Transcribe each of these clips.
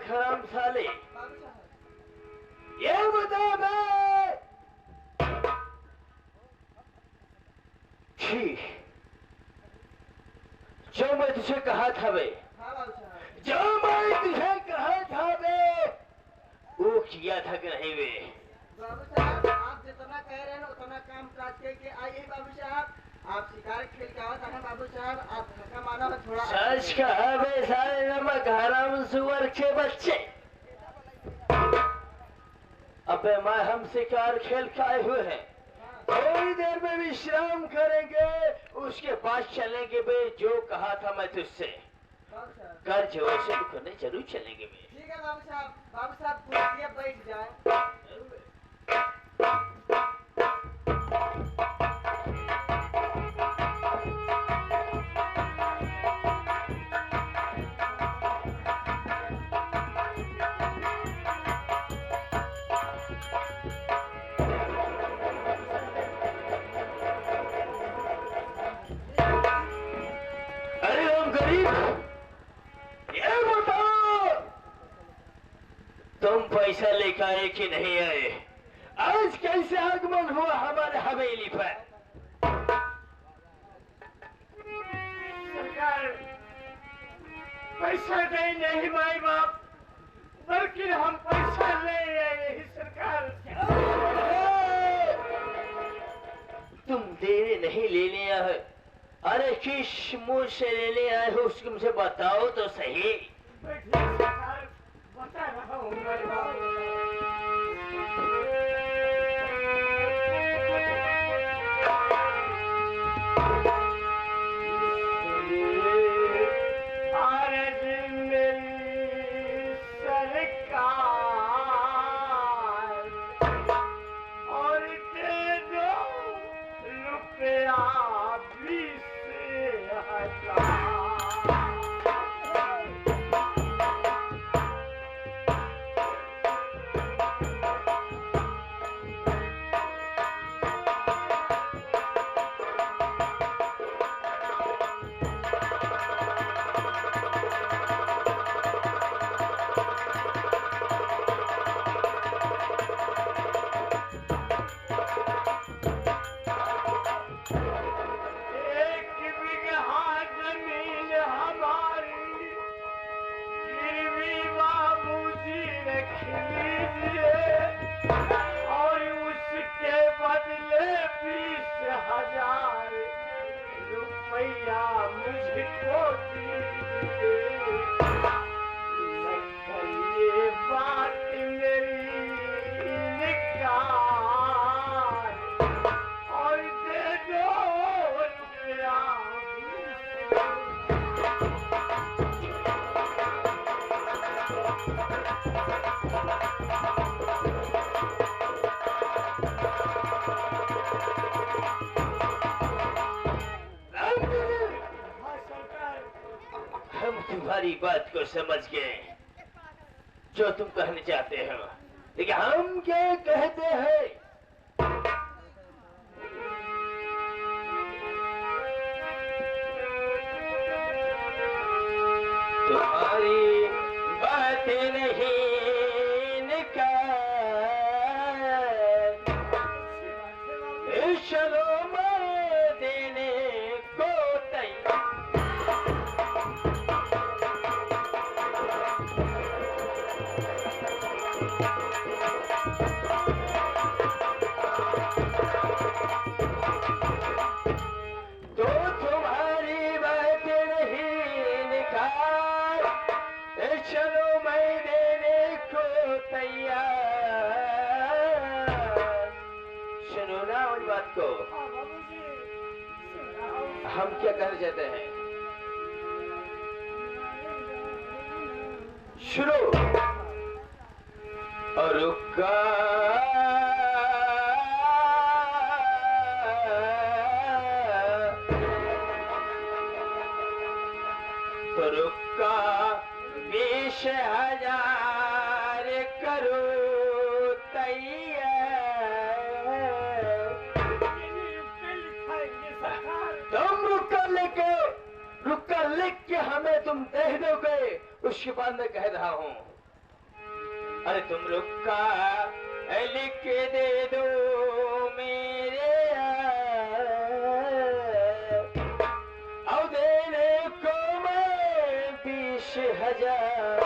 हराम साले, ये बता मैं जो मैं तुझे कहा था बे, जो मैं तुझे कहा था बे, वो किया था कि नहीं बे? बाबू साहब आप जितना कह रहे हैं उतना काम काज के आइए बाबू साहब। आप शिकार खेल के आवत है बाबू साहब, आप थका माना हो थोड़ा। सच कहा बे सारे नमक हराम सुअर के बच्चे। अबे मैं हम शिकार खेल के आए हुए हैं, थोड़ी देर में विश्राम करेंगे, उसके बाद चलेंगे बे। जो कहा था मैं तुझसे कर, जो ऐसे करने जरूर चलेंगे बे। ठीक है बाबू साहब। बाबू साहब कुर्सी बैठ जाए। अरे हम गरीब, ये बताओ तुम पैसा लेकर आए कि नहीं आए? आज कैसे आगमन हुआ हमारे हवेली पर? सरकार पैसा दे नहीं माई बाप, बल्कि हम पैसा ले आए ही सरकार। तुम देने नहीं लेने आए? अरे किस मुंह से लेने आए हो उसको मुझे बताओ तो सही। सरकार बता रहा हूँ माई बाप। तुम्हारी बात को समझ गए जो तुम कहना चाहते हो, लेकिन हम क्या कहते हैं? तुम्हारी बातें नहीं निकाल, चलो मैं देने को तैयार। चलो मैं देने को तैयार। सुनो ना उस बात को, हम क्या कहना चाहते हैं? शुरू और रुका तो रुका 20,000 करो तैयार। तुम रुका लिख के हमें तुम दे दोगे, उसके बाद मैं कह रहा हूँ अरे तुम लोग का लिख के दे दो मेरे और देने को मैं 20,000।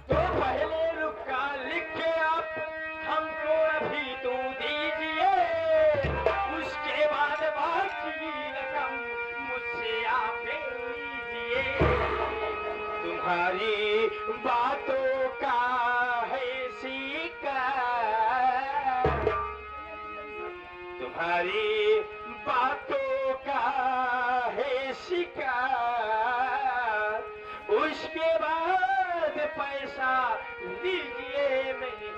तो पहले रुका लिख के आप हमको अभी तो दीजिए, उसके बाद बाकी रकम मुझसे आप ले लीजिए। तुम्हारी बातों का है शिकार, तुम्हारी बातों का है शिकार, उसके बाद पैसा दीजिए मेरे।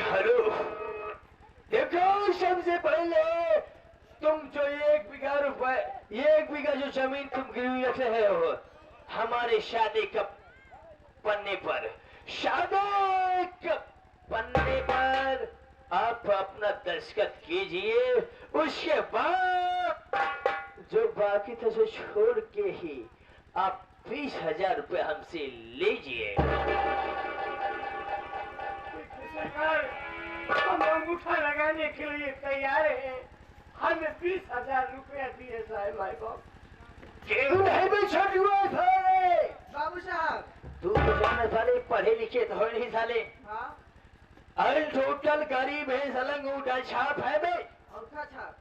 हेलो, देखो सबसे पहले तुम जो 1 बीघा जो जमीन तुम गिरवी रख रहे हो हमारे शादी का पन्ने पर, शादी के पन्ने पर आप अपना दस्तखत कीजिए, उसके बाद जो बाकी था जो छोड़ के ही आप 20,000 रुपए हमसे लीजिए। हम अंगूठा लगाने के लिए तैयार हैं। हमें 20,000 रुपया दिए साहब भाई बाप। क्यों नहीं भी छोड़ हुआ साले? बाबू साहब। तू तो जाना साले पढ़े लिखे तो हो नहीं साले। हाँ। अरे टोटल गरीब है सलंग अंगूठा छाप है बे। अंगूठा छाप।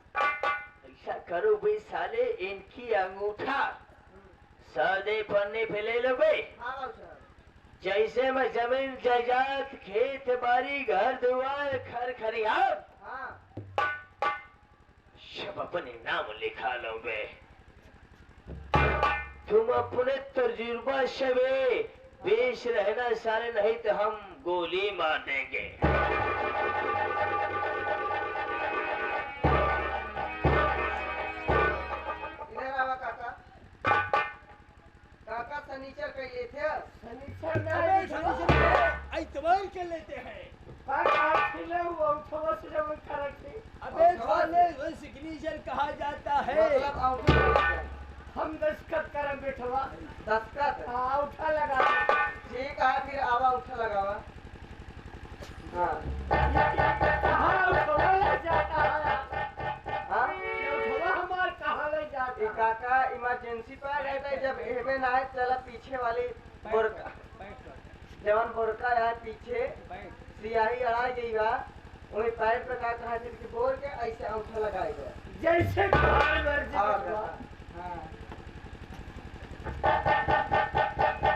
ऐसा करो बे साले, इनकी अंगूठा सादे पन्ने पे ले लो बे। हाँ बाबू साहब। जैसे मैं जमीन जायदाद खेत बाड़ी घर दुआर खर खरियार हाँ। सब अपने नाम लिखा लो बे। तुम अपने तजुर्बा से बे पेश रहना साले, नहीं तो हम गोली मार देंगे। इधर आवा काका। काका सनीचर कर लिए थे। शनिचर में इतवार के लेते हैं। काका खिले हुआ उठवा से जब उठा रखी। अबे साले वो सिग्नेचर कहा जाता है। मतलब अंगूठा। हम दस्तखत करम बैठवा। दस्तखत। हाँ उठा लगा। ठीक है फिर आवा उठा लगावा। हाँ। कहाँ उठवा ले जाता है? हाँ। ये उठवा हमार कहाँ ले जाता ये है? काका इमरजेंसी पर रहता है, जब एहमे ना है चला पीछे वाली बोरका, जवान बोरका है पीछे सियाही अड़ा गई बा, वही पैर पे का कहा कि बोल के ऐसे अंगूठा लगाएगा। जैसे घर मर्जी हाँ करवा। हाँ।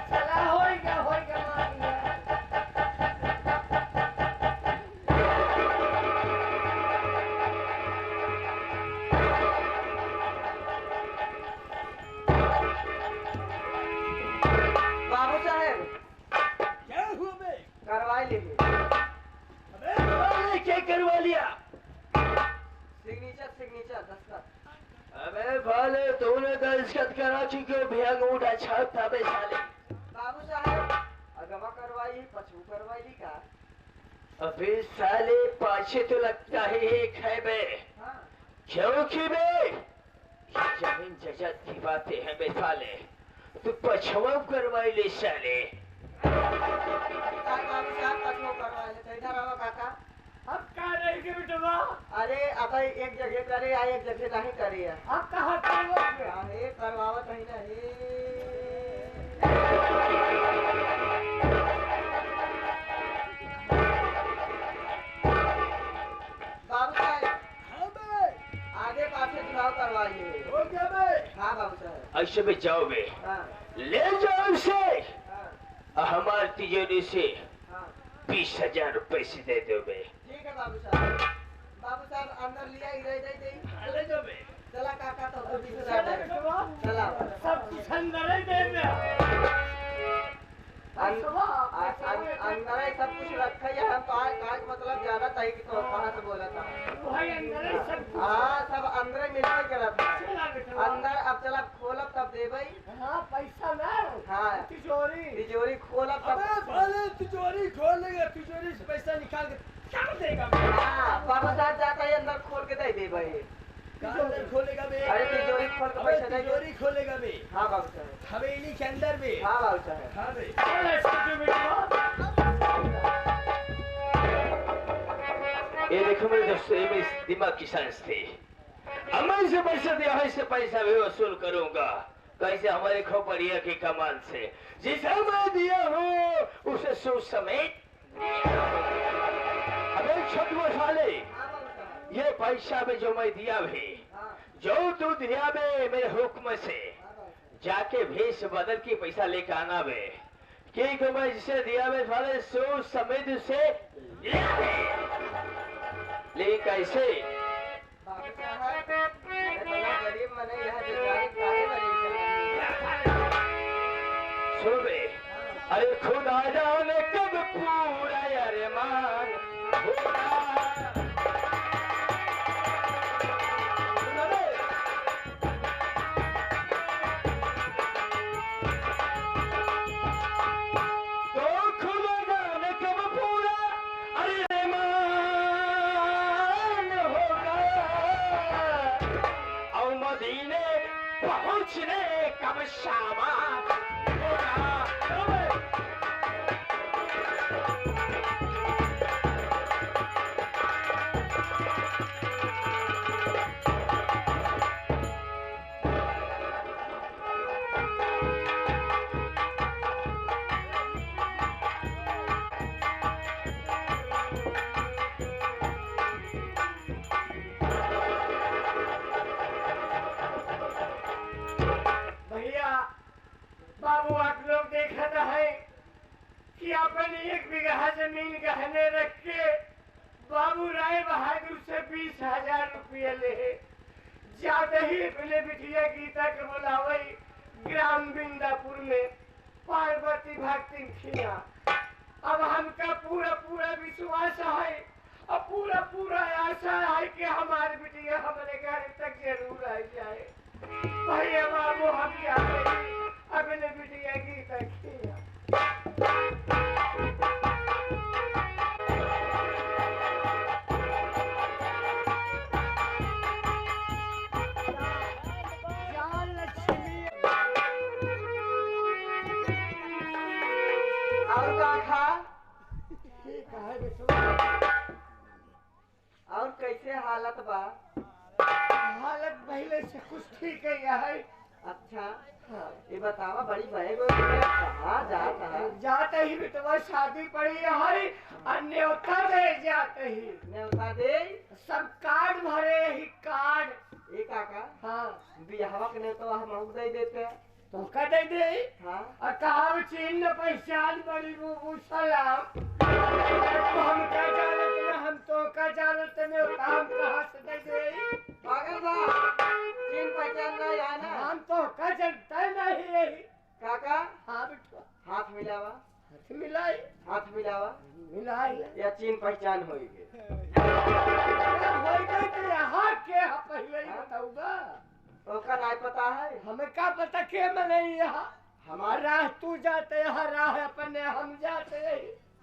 चला होएगा मांगना। बाबू साहेब क्या हुआ बे? करवाई लीजिए। अबे क्या करवा लिया? सिग्नेचर दस्तखत। अबे भाले तूने दस्तखत करा चुके भी अंगूठा छाप था बे साले। बाबू साहेब अगवा करवाई पछू करवाई का। अबे साले पाछे तो लगता है एक है बे, हाँ। क्योंकि बे जमीन जजत की बातें हैं बे साले, तू पछवा करवाई ले साले। बाबू साहब पछू करवाई ले। इधर आओ काका। अब कहाँ रहेगी बेटवा? अरे अब एक जगह करे या एक जगह नहीं करे है। अब कहाँ करोगे? अरे करवावत नहीं नहीं। बाबू साहब हाँ बे। आगे पाछे चुनाव करवाइए। हो गया बे। हाँ बाबू साहब। ऐसे में जाओ बे, हाँ ले जाओ उसे हाँ हमारी तिजोरी से हाँ। 20,000 रुपए से दे दो बे। ठीक है बाबू साहब। बाबू साहब अंदर लिया ही रह जाए। ले जाओ बे। चला काका तो 20,000 चला दे। बेटवा। चला सब कुछ अंदर ही दे दे। अन- बेटवा, अन- अंदर ही सब कुछ रखा है। हम तो आज मतलब जाना चाहिए कि तो कहाँ से बोला था। भाई अंदर ही सब कुछ हाँ सब अंदर ही मिलवा के रखा चला बेटा। अंदर। अब चला खोलब तब दे भाई। हाँ पैसा ना हाँ तिजोरी तिजोरी खोलब तब। अबे पहले तिजोरी खोलेगा, तिजोरी से पैसा निकाल के क्या देगा? हाँ बाबा साहब जाता है अंदर खोल के दे भाई। अंदर खोलेगा बे? अरे तिजोरी खोल के अबे पैसा दे। तिजोरी खोलेगा बे? हाँ बाबू साहब। हवेली के अंदर बे? हाँ बाबू साहब। हाँ बे। चल इसको बेटा। ये देखो मेरे दोस्तों, ये मेरी दिमाग की साइंस थी। अब मैं इसे पैसा दिया है, इससे पैसा भी वसूल करूंगा। कैसे? हमारे खोपड़िया की कमाल से। जिसे मैं दिया हूँ उसे सोच समेत। अबे छोटू साले, ये पैसा में जो मैं दिया भी, जो तू दिया बे मेरे हुक्म से, जाके भेष बदल के पैसा लेके आना बे। क्योंकि मैं जिसे दिया बे साले सोच समेत उसे लिया बे। लेकिन कैसे? बाबू साहब इतना गरीब मने यहाँ बेचारी काहे बनी? सुनो बे, अरे खुदा जाने कब पूरा अरमान होगा। तो खुदा जाने कब पूरा अरमान होगा, और मदीने पहुंचने कब शामा होगा। भैया बाबू आप लोग देखा है कि अपन 1 बीघा जमीन गहने रख के बाबू राय बहादुर से 20,000 रुपये ले जाते ही अपने बिटिया गीता के बुलावई ग्राम बिंदापुर में पार्वती भक्ति खिया। अब हमका पूरा पूरा विश्वास है और पूरा पूरा आशा है कि हमारी बिटिया हमारे घर तक जरूर आ जाए। भैया बाबू हम जाते ही अपने बिटिया गीता खिया। और का खा? ठीक है बेटा। और कैसे हालत बा? हालत पहले से कुछ ठीक है। अच्छा ये बतावा बड़ी बैग कहाँ जाता है? जाते ही बेटवा शादी पड़ी है और न्योता दे जाते ही न्योता दे सब कार्ड भरे ही कार्ड। ये काका हाँ बिहावा के न्योता हम दे देते हैं। तो कह दे हाँ और कहा चिन्ह पहचान बड़ी वो सलाम। तो हम क्या जानते हैं? हम तो क्या जानते हैं? हम कहाँ से दे पागल बा चिन्ह पहचान नहीं है ना? हम तो क्या जानते नहीं। काका हाँ बेटवा हाथ मिलावा। हाथ मिलाई हाथ मिलावा मिलाई या चिन्ह पहचान होगी। हो गई तो यहाँ के पहले ही बताऊंगा। ओका नहीं पता है? हमें क्या पता के मने यहाँ हमारा राह तू जाते यहाँ राह अपने हम जाते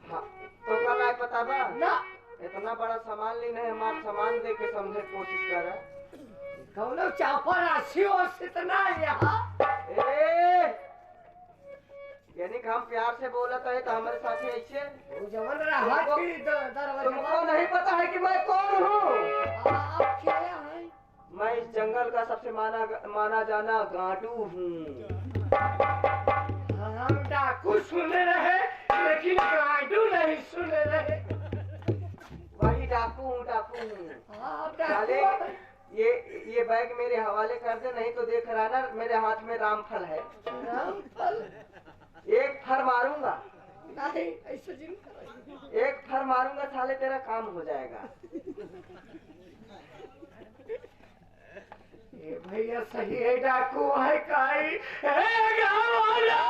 हाँ, ओका नहीं पता बा? ना। इतना बड़ा सामान लेना है, हमारा सामान दे के समझे कोशिश कर। कौनो चापा राशि और इतना यहाँ यानी कि हम प्यार से बोला तो हमारे साथ ही ऐसे जवन रहा की तुमको दरवाजा नहीं पता है कि मैं कौन हूँ? आप क्या है? मैं इस जंगल का सबसे माना जाना गांडू हूँ। हम डाकू सुने रहे लेकिन गांडू नहीं सुने रहे। वही डाकू हूँ। आप साले डाकू हैं। ये बैग मेरे हवाले कर दे, नहीं तो देख रहा ना मेरे हाथ में रामफल है। रामफल एक फर मारूंगा, नहीं ऐसे जिन करो। एक फर मारूंगा साले तेरा काम हो जाएगा। ये भैया सही है डाकू है काई गाँव वाला।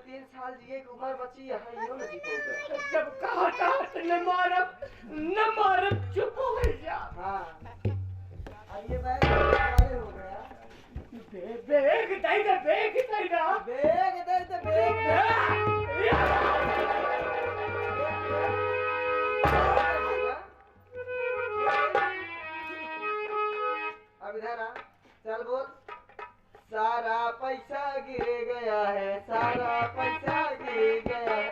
3 साल जिए की उम्र बची है यो न जी पाऊंगा। जब कहा था तो न मारब चुप हो जा। हाँ अब ये बैग वाले हो गया। बेग दई दे बैग दे दे अब इधर आ चल बोल। सारा पैसा गिर गया है, सारा पैसा गिर गया है।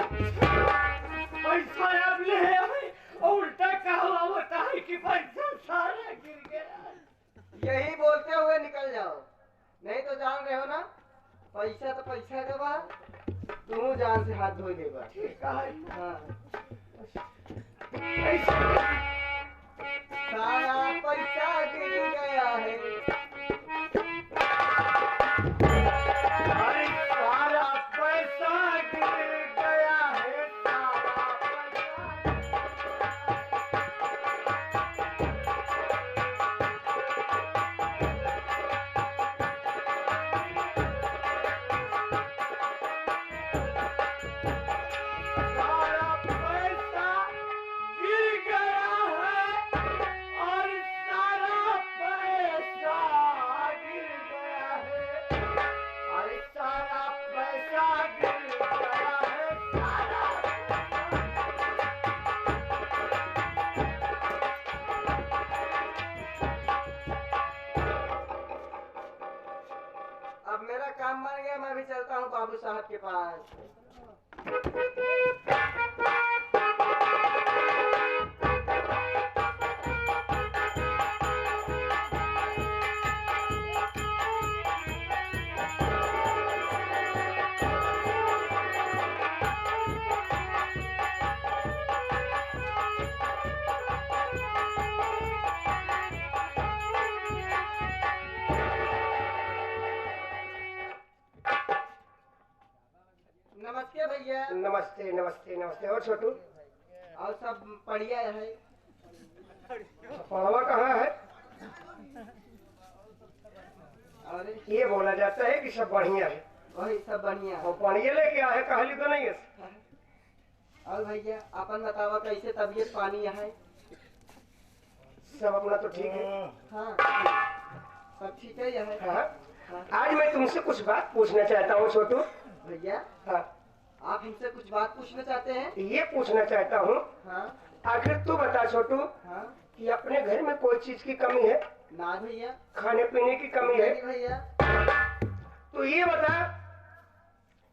पैसा अब ले हमें उल्टा कहा होता है कि पैसा सारा गिर गया। यही बोलते हुए निकल जाओ, नहीं तो जान रहे हो ना पैसा तो पैसा देवा, तू जान से हाथ धो देगा। ठीक है। हाँ पैसा सारा पैसा गिर गया है। अरे सारा पैसा गिर गया है, सारा सारा पैसा गिर गया है और सारा पैसा गिर गया है। अरे सारा पैसा गिर गया है, सारा अब मेरा काम बन गया, मैं भी चलता हूँ बाबू साहब के पास। नमस्ते भैया। नमस्ते नमस्ते नमस्ते। और छोटू और सब बढ़िया है। पढ़वा कहाँ है? और ये बोला जाता है कि सब बढ़िया है वही सब बढ़िया है। और पानी लेके आए कहली तो नहीं है। और भैया अपन बतावा कैसे तबीयत पानी है? सब अपना तो ठीक है। हाँ सब ठीक है है। हाँ। आज मैं तुमसे कुछ बात पूछना चाहता हूँ छोटू। भैया हाँ। आप हमसे कुछ बात पूछना चाहते हैं? ये पूछना चाहता हूँ, हाँ आखिर तू बता छोटू हाँ। कि अपने घर में कोई चीज की कमी है? ना भैया। खाने पीने की कमी है? नहीं भैया। तो ये बता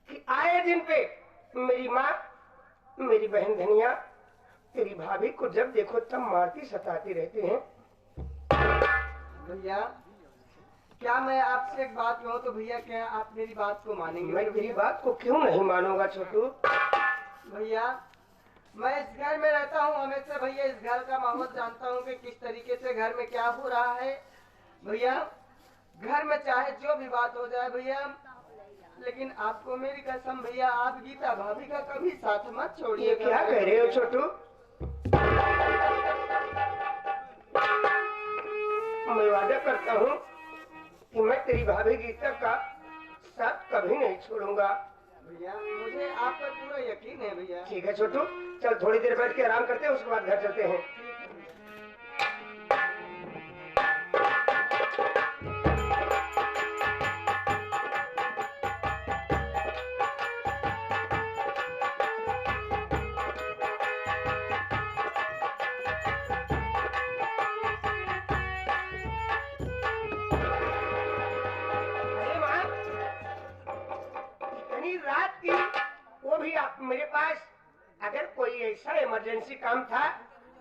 कि आए दिन पे मेरी माँ, मेरी बहन धनिया, तेरी भाभी को जब देखो तब मारती सताती रहती हैं। भैया क्या मैं आपसे एक बात कहूँ तो भैया क्या आप मेरी बात को मानेंगे? मैं तेरी बात को क्यों नहीं मानूंगा छोटू? भैया मैं इस घर में रहता हूँ हमेशा भैया, इस घर का माहौल जानता हूँ कि किस तरीके से घर में क्या हो रहा है। भैया घर में चाहे जो भी बात हो जाए भैया, लेकिन आपको मेरी कसम भैया, आप गीता भाभी का कभी साथ मत छोड़िए। ये क्या कह रहे हो छोटू? मैं वादा करता हूँ कि मैं तेरी भाभी गीता का साथ कभी नहीं छोड़ूंगा। भैया मुझे आप पर पूरा यकीन है भैया। ठीक है छोटू, चल थोड़ी देर बैठ के आराम करते हैं, उसके बाद घर चलते हैं। अरे माँ, इतनी रात की, वो भी आप मेरे पास, अगर कोई ऐसा इमरजेंसी काम था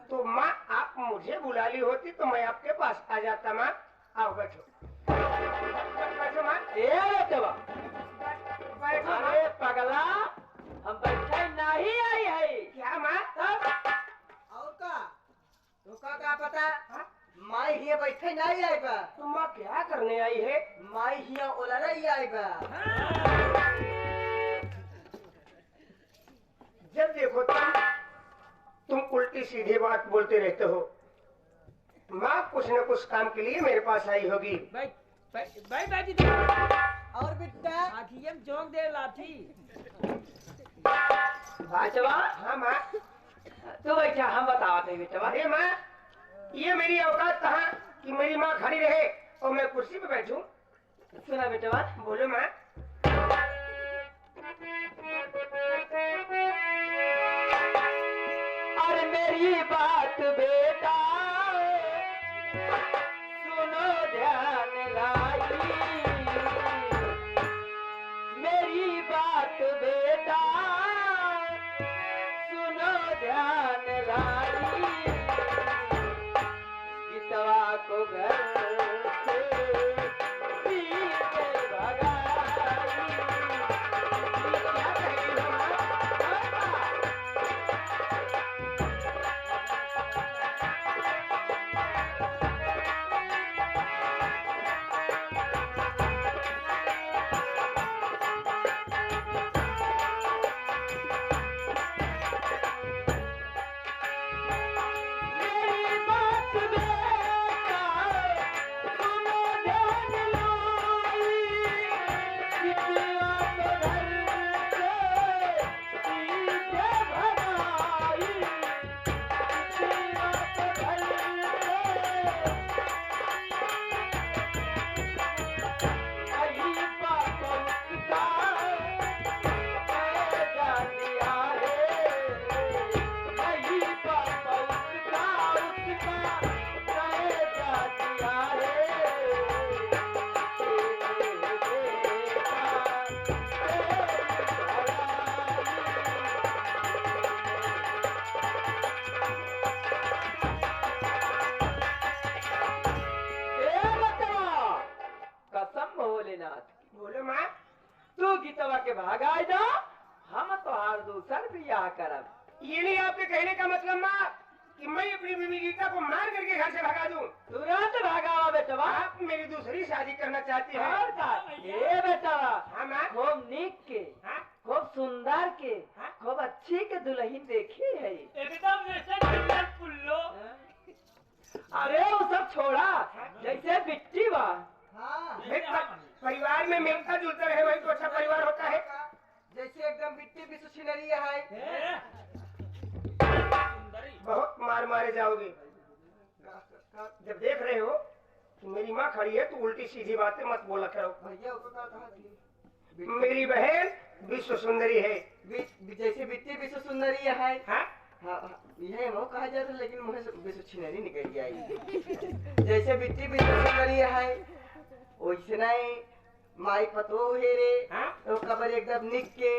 तो माँ आप मुझे बुला ली होती तो मैं आपके पास आ जाता। माँ आओ बैठो। बैठो माँ। बैठो माँ। अरे पगला, हम बैठे नहीं आई है। क्या माँ? तब और का तो का पता माई हिया बैठे नहीं आएगा। तो माँ क्या करने आई है? माई हिया ओला नहीं आएगा। जब देखो तुम उल्टी सीधी बात बोलते रहते हो। माँ कुछ न कुछ काम के लिए मेरे पास आई होगी। भाई भाई भाई और बिट्टा आखियम जोंक दे लाठी। बेटवा हाँ माँ तू बैठा हम बतावत है बेटवा। अरे माँ ये मेरी औकात कहाँ कि मेरी माँ खड़ी रहे और मैं कुर्सी पे बैठूं। सुना बेटवा बोलो माँ। अरे मेरी बात बेटा सुनो ध्यान लाई, मेरी बात बेटा सुनो ध्यान लाई, गीतवा को घर से पीछे भगाई। क्या कह रही हो माँ? मेरी बात बेटा सुनो ध्यान लाई, गीतवा को घर से पीछे भगाई, गीतवा को घर से आई बात उसका पैदा दिया रे, आई बात उसका पैदा दिया रे, कसम भोलेनाथ की। बोलो माँ। तू गीतवा के भागाई दो, हम तो हार दूसर बियाह करब। ये नहीं आपके कहने का मतलब माँ कि मैं अपनी बीवी गीता को मार करके घर से भगा दूं। तुरंत भागावा बेटवा। आप मेरी दूसरी शादी करना चाहती और हैं। का ये बेटवा हाँ माँ। खूब नीक के, हाँ? खूब सुंदर के, हाँ? खूब अच्छी के दुल्हन देखी है। एकदम जैसे जंगल पुल्लो। अरे वो सब छोड़ा, जैसे बिट्टी बा। भाई, परिवार में मिलता जुलता रहे वही तो अच्छा परिवार होता है। जैसे एकदम बिट्टी भी सुछिनरी है। बहुत मार मारे जाओगे जब देख रहे हो कि मेरी माँ खड़ी है तो उल्टी सीधी बातें मत बोला करो। भैया उसको कहा मेरी बहन विश्व सुंदरी है। जैसे बिट्टी विश्व सुंदरी है। हाँ? हाँ यह वो कहा जाता लेकिन मुझे विश्व छिनरी निकल आई। जैसे बिट्टी विश्व सुंदरी है वैसे नहीं माई पतो है रे। हाँ? तो कबर एकदम निक के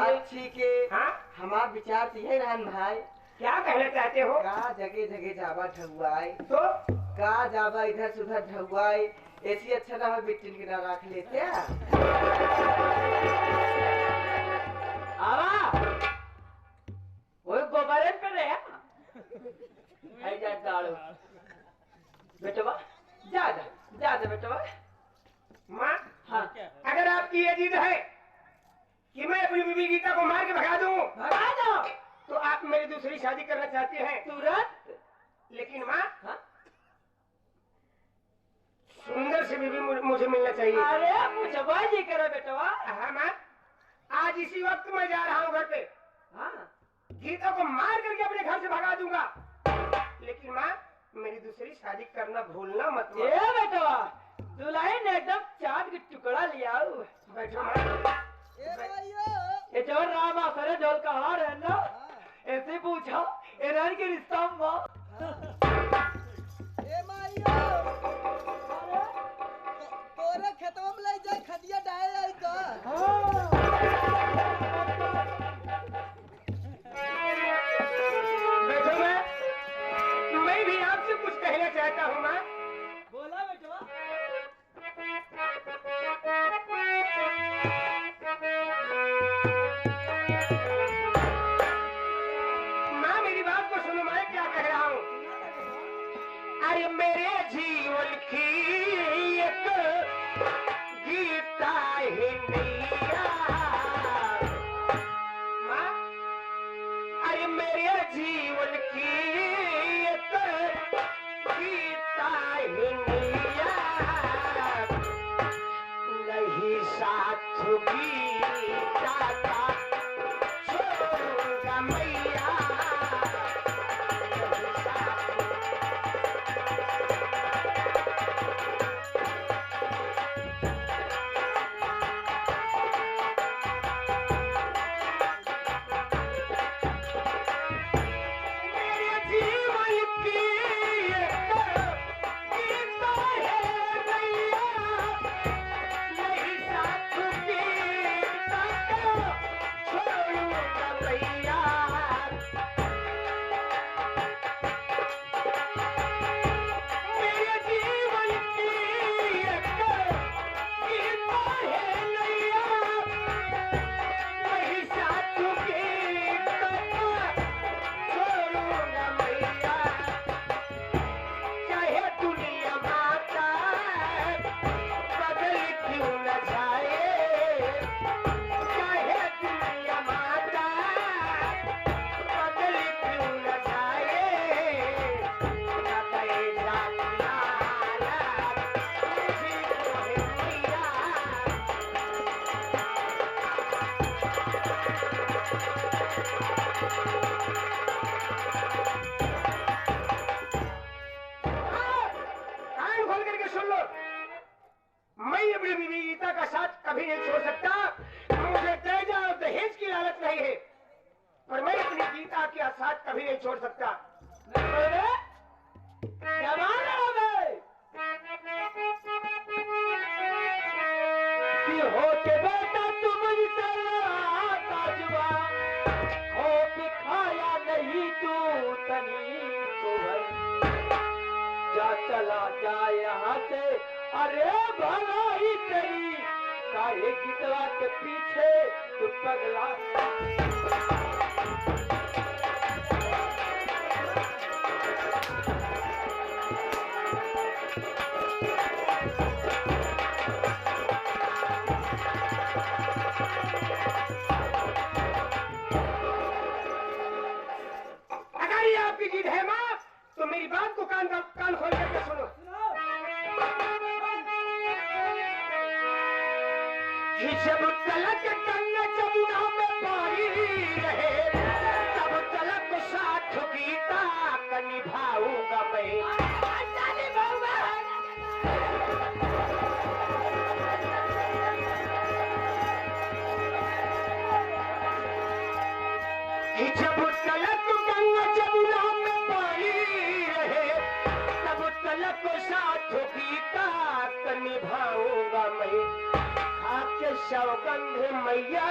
अच्छी के। हाँ? हमार विचार तो यही रहन भाई। क्या कहना चाहते हो? का जगह जगह जावा ढुआई तो का जावा इधर से उधर ढुआई, ऐसी अच्छा ना हो बिट्टी के ना रख लेते। आवा वो गोबरे पे रहे आई जा डालो बेटवा। जा बेटवा। माँ हाँ अगर आपकी ये जिद है कि मैं अपनी बीवी गीता को मार के भगा दूं भगा दो तो आप मेरी दूसरी शादी करना चाहते हैं। तुरंत। लेकिन माँ हाँ? सुंदर से बीवी मुझे मिलना चाहिए। अरे पूछवा जी करे बेटवा। हाँ माँ आज इसी वक्त मैं जा रहा हूँ घर पे। हाँ गीता को मार करके अपने घर से भगा दूंगा। लेकिन माँ मेरी दूसरी शादी करना भूलना मत। ये बेटवा दुल्हन एकदम चांद का टुकड़ा लिया। बैठो माँ। ये जो राम आसरे ढोल का हार है ना, ऐसे पूछा इरान के रिश्ता में। तोरे खेतवा में ले जाए खदिया डाल आई का। बैठो मैं भी आपसे कुछ कहना चाहता हूँ माँ। बोला बेटा। कभी नहीं छोड़ सकता। मुझे दहेज और दहेज की लालच नहीं है, पर मैं अपनी गीता के साथ कभी नहीं छोड़ सकता। हो के बेटा तुम हो खाया नहीं तू तनी को जा चला जाए यहाँ से। अरे भला ही तेरी काहे गिटवा के पीछे तू पगला। अगर ये आपकी जीत है माँ, तो मेरी बात को कान खोल करके सुनो। जब तलक गंगा जमुना में पानी रहे, तब तलक साथ गीता का निभाऊंगा मैं। जब तलक गंगा जमुना में पानी रहे, तब तलक साथ गीता का निभाऊंगा मैं। आपके सौगंध मैया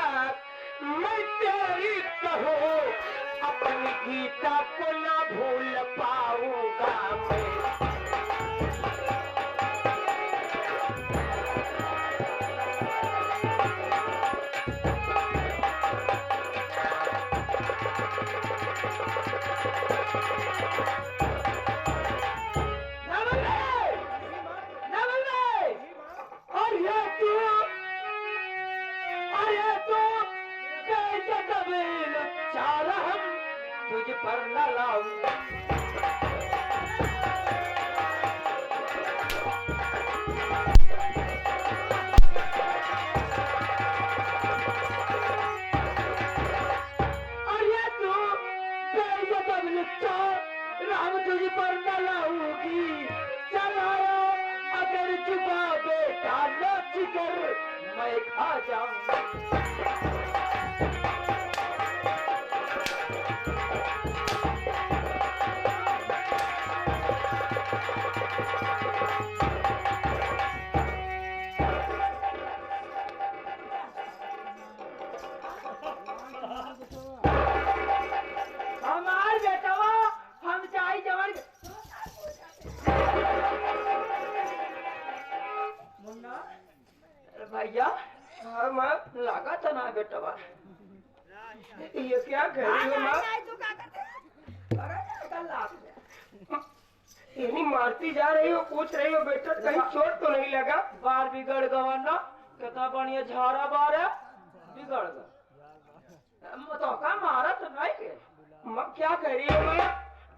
मैं तेरी कहूँ, अपनी गीता को ना भूल पाऊंगा मैं। तुझ पर न लाऊं अरे तू बेजब लिखता, राम तुझ पर न लाऊंगी। चलाया अगर चुपा बेटा न जिगर, मैं खा जाऊंगा। हमार बेटवा हम चाहे जवान मुन्ना भैया हाँ माँ लगा था ना बेटवा। ये क्या कह रही हो माँ? इन्हीं मारती जा रही हो, पूछ रही हो बेटा कहीं चोट तो नहीं लगा? बार बिगड़ गवाना कितना बढ़िया झारा बार है, बिगड़ गया तो का मारा तो नहीं के। माँ क्या कह रही हो माँ?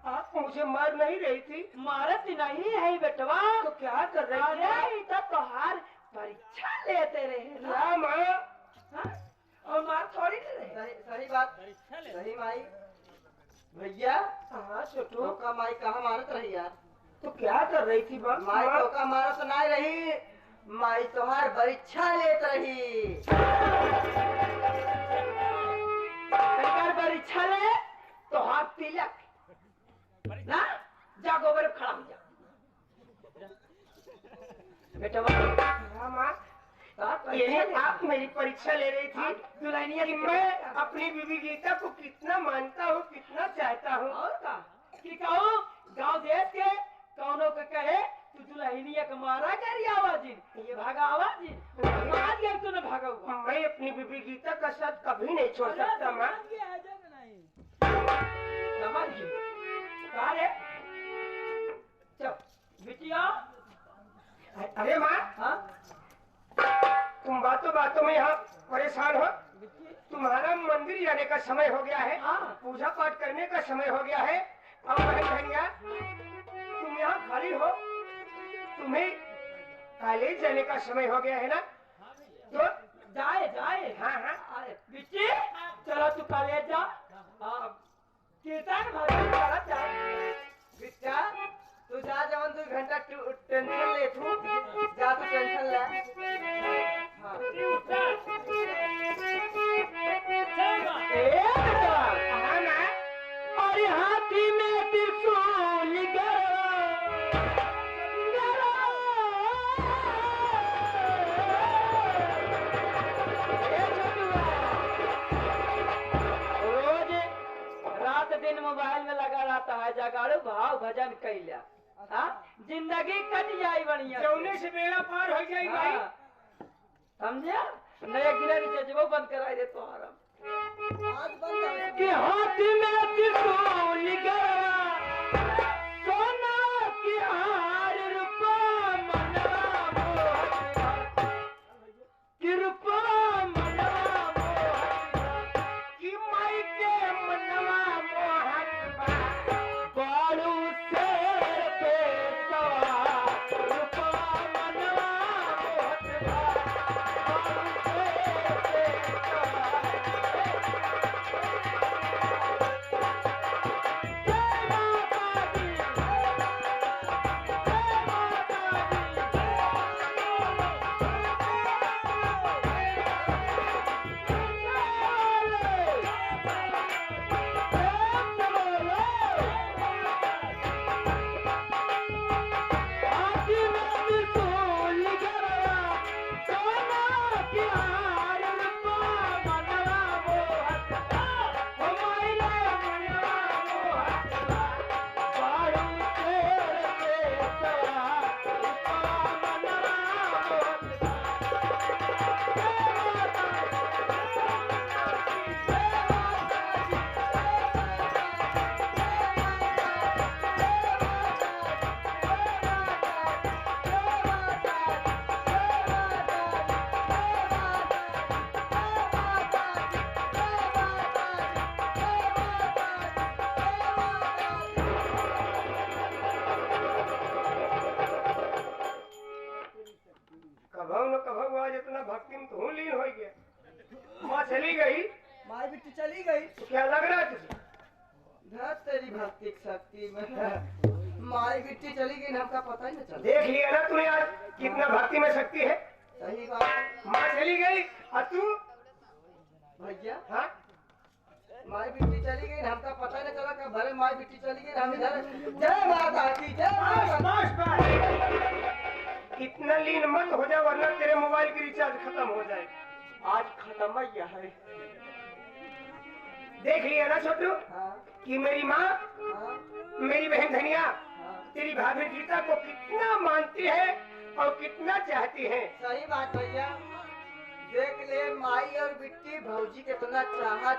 आप मुझे मार नहीं रही थी? मारत नहीं है बेटवा, तो क्या कर रही थी? अरे तो तोहार परीक्षा लेते रहे क्या माँ? हाँ? और मार थोड़ी ना रहे। सही सही बात सही माई भैया हाँ छोटू टोका माई कहाँ मारत रही यार तो क्या कर रही थी बाप? माई टोका मारत नहीं रही माई तोहार परीक्षा लेत रही सरकार परीक्षा ले तो हाथ तिलक ना जा गोबर में खड़ा हो जा बेटा हाँ माँ यही आप मेरी परीक्षा ले रही थी दुल्हनिया कि मैं अपनी बीबी गीता को कितना मानता हूँ कितना चाहता हूँ और का कि कहूँ गांव देश के कौनों के कहे तू दुल्हनिया का मारा कर आवाज ये भागा आवाज मार गया तू न भागा हुआ मैं अपनी बीबी गीता का साथ कभी नहीं छोड़ सकता माँ समझ कहा रे चल बिटिया अरे माँ हाँ तुम बातों बातों में यहाँ परेशान हो तुम्हारा मंदिर जाने का समय हो गया है पूजा पाठ करने का समय हो गया है अब भैया तुम यहाँ खड़ी हो तुम्हें कॉलेज जाने का समय हो गया है ना तो जाए जाए हाँ हाँ बिट्टी चलो तू कॉलेज जा कीर्तन भजन करत जा बिट्टा तू जा जवन 2 घंटा टेंशन ले तू जा तू टेंशन ले हाँ अरे हाथी में त्रिशूल रोज रात दिन मोबाइल में लगा रहता है जगाड़ू भाव भजन कैला जिंदगी कट जाई बढ़िया जौने से बेड़ा पार हो जाई भाई समझा नया गिरन जजबो बंद कराई दे तोहरा आज बंद कि हाथ में त्रिशूल गरवा सोना की हार रूपा मनवा मोहन कि रूपा मनवा मोहन कि माई के मनवा मोहन बाड़ू शेर पे सवार रूपा मनवा मोहन बाड़ू शेर पे सवार कभू न कभू आज इतना भक्ति में तू लीन हो गया माँ चली गई माई बिट्टी चली गई तो क्या लग रहा है तुझे धत तेरी भक्ति शक्ति में माई बिट्टी चली गई हमका पता ही न चला देख लिया ना तूने आज कितना भक्ति में शक्ति है सही बात माँ चली गई और तू भैया हाँ माई बिट्टी चली गई हमका पता ही न चला कि भले माई बिट्टी चली गई हम इधर जय माता की जय माता इतना लीन मत हो जा वरना तेरे मोबाइल की रिचार्ज खत्म हो जाए आज खत्म ही है देख लिया ना छोटू हाँ कि मेरी माँ हाँ मेरी बहन धनिया हाँ तेरी भाभी गीता को कितना मानती है और कितना चाहती है सही बात भैया देख ले माई और बिट्टी भौजी के इतना चाहा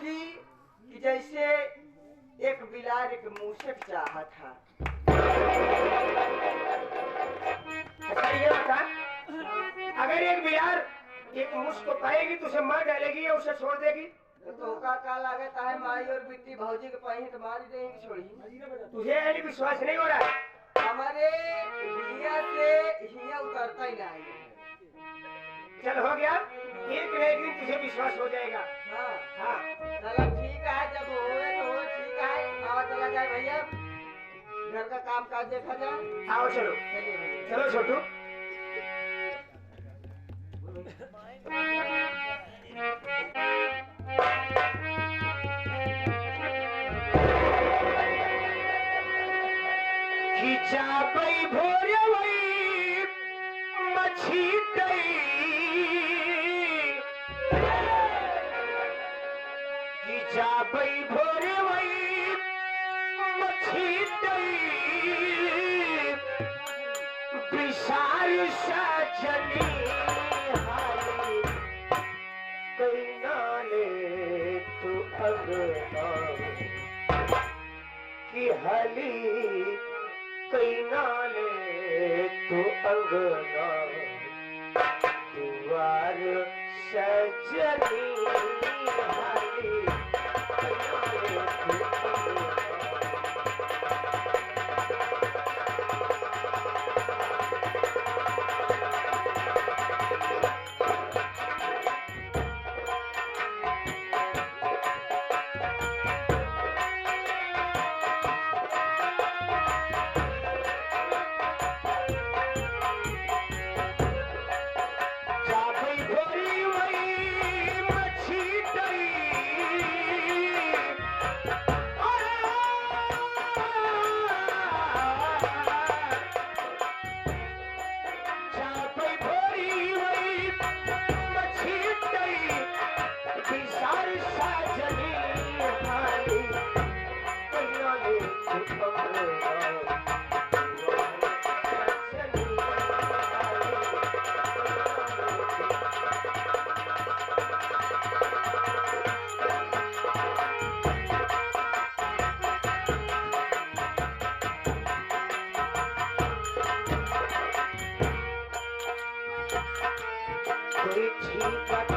थी कि जैसे एक बिलार एक मूसक चाहा था अच्छा ये बता अगर एक बिहार एक मूस को पाएगी तो उसे मार डालेगी या उसे छोड़ देगी तो का लागता है माई और बिट्टी भौजी के पाई तो मार ही देंगे छोड़ी तुझे यानी विश्वास नहीं हो रहा है हमारे हिया से हिया उतरता ही नहीं चल हो गया, एक न एक दिन तुझे विश्वास हो जाएगा। हाँ हाँ चलो ठीक है, जब होए तो होए, ठीक है। आवा चला जाए भैया, घर का काम काज देखा जाए। आओ चलो, चलिए भैया। चलो छोटू। खिंचाबई भोरवई मछीटई, खिंचाबई भोरवई मछीटई, विसार सजनी हाली कैना ले तू अंगना की हली कैना ले तू अंगना दुआर सजनी हाली कैना ले तू अंगना। कोई ठीक